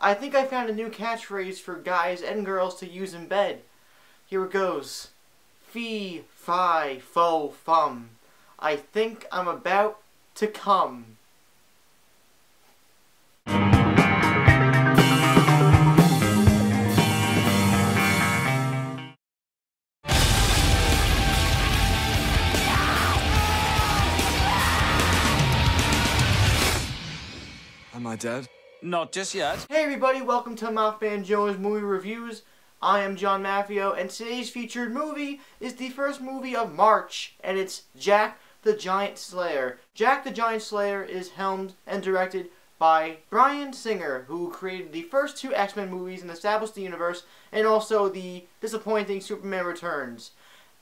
I think I found a new catchphrase for guys and girls to use in bed. Here it goes. Fee, fi, fo, fum. I think I'm about to come. Am I dead? Not just yet. Hey everybody, welcome to MaffmanJones Movie Reviews. I am John Maffio, and today's featured movie is the first movie of March, and it's Jack the Giant Slayer. Jack the Giant Slayer is helmed and directed by Bryan Singer, who created the first two X-Men movies and established the universe, and also the disappointing Superman Returns.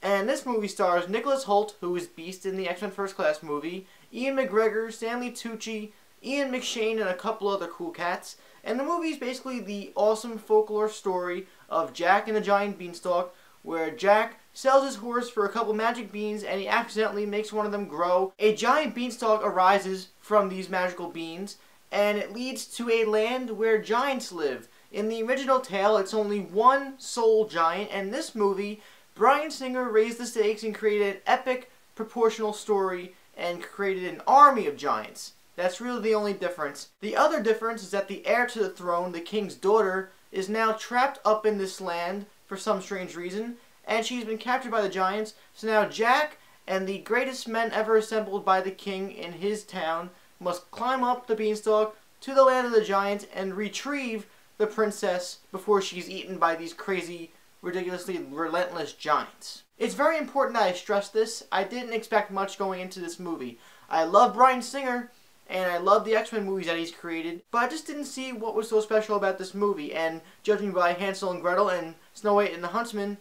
And this movie stars Nicholas Hoult, who is Beast in the X-Men First Class movie, Ian McGregor, Stanley Tucci, Ian McShane, and a couple other cool cats. And the movie is basically the awesome folklore story of Jack and the Giant Beanstalk, where Jack sells his horse for a couple magic beans and he accidentally makes one of them grow. A giant beanstalk arises from these magical beans, and it leads to a land where giants live. In the original tale, it's only one sole giant, and in this movie, Bryan Singer raised the stakes and created an epic proportional story and created an army of giants. That's really the only difference. The other difference is that the heir to the throne, the king's daughter, is now trapped up in this land for some strange reason, and she's been captured by the giants. So now Jack and the greatest men ever assembled by the king in his town must climb up the beanstalk to the land of the giants and retrieve the princess before she's eaten by these crazy, ridiculously relentless giants. It's very important that I stress this. I didn't expect much going into this movie. I love Bryan Singer, and I love the X-Men movies that he's created, but I just didn't see what was so special about this movie. And judging by Hansel and Gretel and Snow White and the Huntsman,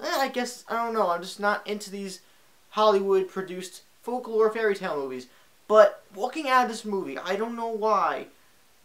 I guess, I don't know, I'm just not into these Hollywood-produced folklore fairy tale movies. But walking out of this movie, I don't know why.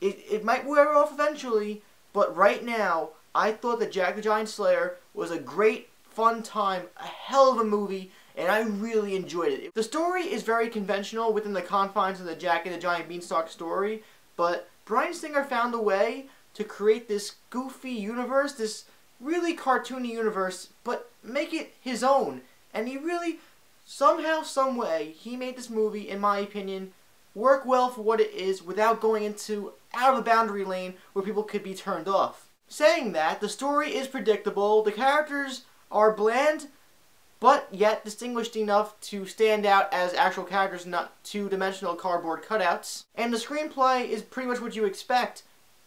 It might wear off eventually, but right now, I thought that Jack the Giant Slayer was a great, fun time, a hell of a movie, and I really enjoyed it. The story is very conventional within the confines of the Jack and the Giant Beanstalk story, but Bryan Singer found a way to create this goofy universe, this really cartoony universe, but make it his own. And he really, somehow, some way, he made this movie, in my opinion, work well for what it is without going into out of the boundary lane where people could be turned off. Saying that, the story is predictable, the characters are bland, but yet distinguished enough to stand out as actual characters, not two-dimensional cardboard cutouts. And the screenplay is pretty much what you expect,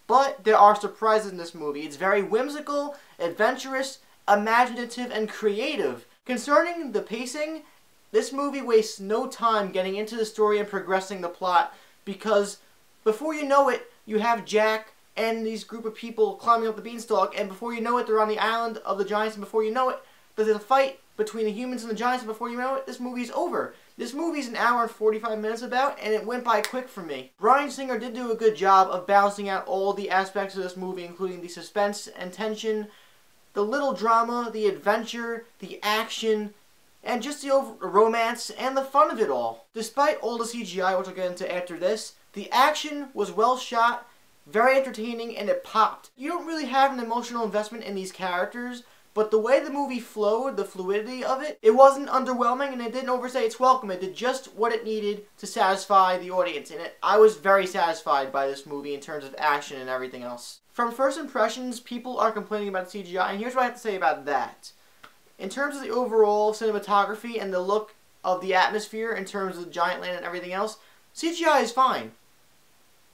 but there are surprises in this movie. It's very whimsical, adventurous, imaginative, and creative. Concerning the pacing, this movie wastes no time getting into the story and progressing the plot, because before you know it, you have Jack and these group of people climbing up the beanstalk, and before you know it, they're on the island of the giants, and before you know it, there's a fight between the humans and the giants, and before you know it, this movie's over. This movie's an hour and 45 minutes about, and it went by quick for me. Bryan Singer did do a good job of balancing out all the aspects of this movie, including the suspense and tension, the little drama, the adventure, the action, and just the romance and the fun of it all. Despite all the CGI, which I'll get into after this, the action was well shot, very entertaining, and it popped. You don't really have an emotional investment in these characters, but the way the movie flowed, the fluidity of it, it wasn't underwhelming and it didn't overstay its welcome. It did just what it needed to satisfy the audience. And I was very satisfied by this movie in terms of action and everything else. From first impressions, people are complaining about CGI, and here's what I have to say about that. In terms of the overall cinematography and the look of the atmosphere, in terms of the giant land and everything else, CGI is fine.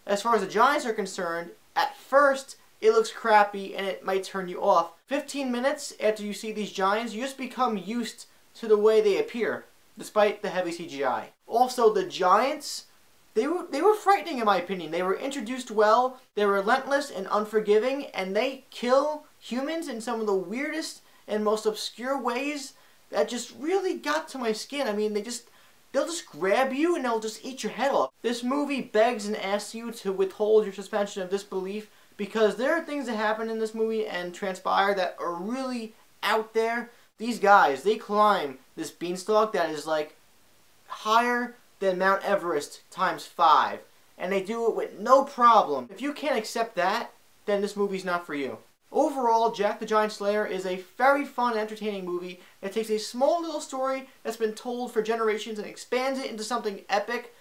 As far as the giants are concerned, at first, it looks crappy and it might turn you off. 15 minutes after you see these giants, you just become used to the way they appear, despite the heavy CGI. Also, the giants, they were frightening in my opinion. They were introduced well, they're relentless and unforgiving, and they kill humans in some of the weirdest and most obscure ways that just really got to my skin. I mean, they'll just grab you and they'll just eat your head off. This movie begs and asks you to withhold your suspension of disbelief, because there are things that happen in this movie and transpire that are really out there. These guys, they climb this beanstalk that is like higher than Mount Everest times 5. And they do it with no problem. If you can't accept that, then this movie's not for you. Overall, Jack the Giant Slayer is a very fun and entertaining movie that takes a small little story that's been told for generations and expands it into something epic.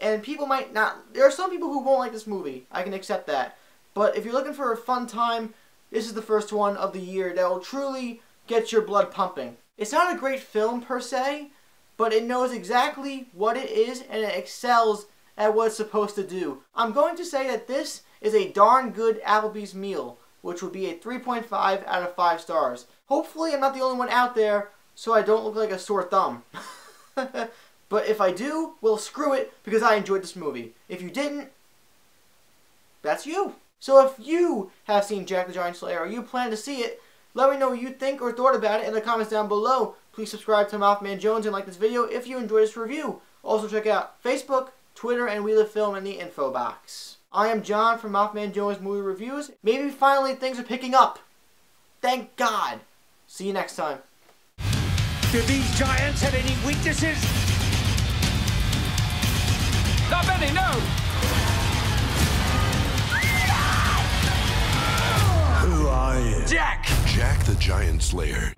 And people might not... There are some people who won't like this movie. I can accept that. But if you're looking for a fun time, this is the first one of the year that will truly get your blood pumping. It's not a great film per se, but it knows exactly what it is and it excels at what it's supposed to do. I'm going to say that this is a darn good Applebee's meal, which would be a 3.5 out of 5 stars. Hopefully I'm not the only one out there, so I don't look like a sore thumb. But if I do, well, screw it, because I enjoyed this movie. If you didn't, that's you. So if you have seen Jack the Giant Slayer or you plan to see it, let me know what you think or thought about it in the comments down below. Please subscribe to MaffmanJones and like this video if you enjoyed this review. Also check out Facebook, Twitter, and We Live Film in the info box. I am John from MaffmanJones Movie Reviews. Maybe finally things are picking up. Thank God. See you next time. Do these giants have any weaknesses? Not many, no! Who are you? Jack! Jack the Giant Slayer.